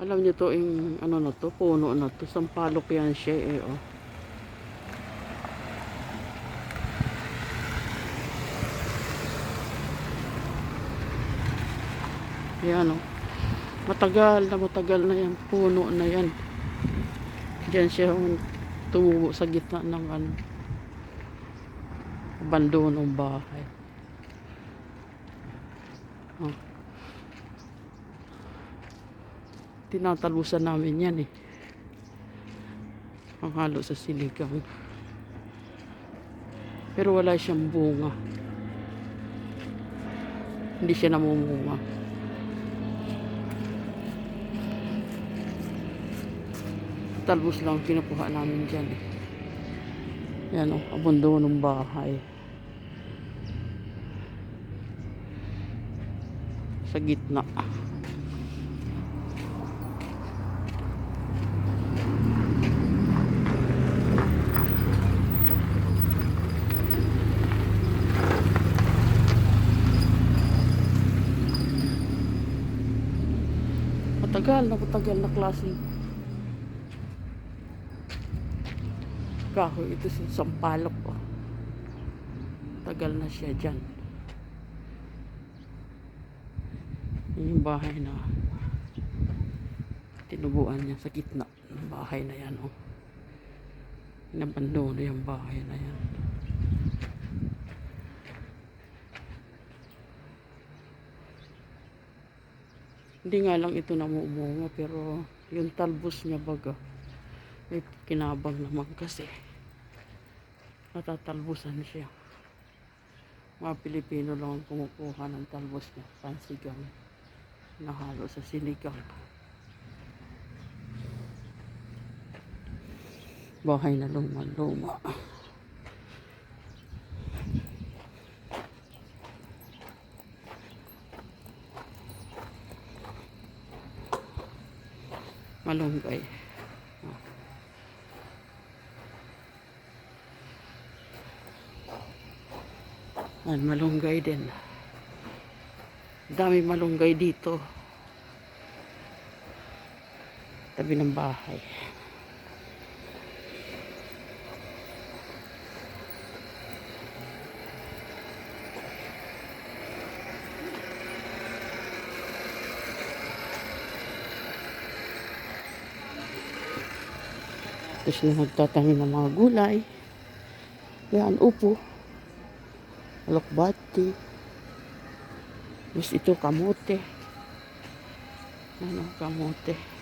Alam niyo to, yung ano na to, puno na to, sampalok yan siya eh, oh. Yan, oh. Matagal na yan, puno na yan. Diyan siya tumubo sa gitna ng ano, abandonong bahay. Oh. Tinatalusan namin yan eh. Ang halo sa siligang. Pero wala siyang bunga. Hindi siya namumunga. Talbos lang kinukuha namin dyan eh. Yan o, abandonong bahay. Sa gitna. Matagal na klaseng kahoy. Ito sa sampalok, oh. Tagal na siya dyan. Yung bahay na tinubuan niya sa gitna ng bahay na yan, oh. Inabandono yung bahay na yan. Hindi nga lang ito namumunga, pero yung talbos niya baga may kinabang naman kasi natatalbusan siya. Mga Pilipino lang ang kumukuha ng talbos niya, pansigang na halo sa sinigang. Bahay na luma-luma. Malunggay. Malunggay din. Dami malunggay dito. Tabi ng bahay. Tapos na nagtatanim ng mga gulay. Yan, upo. Alokbati. Tapos ito, kamote. Ano, kamote.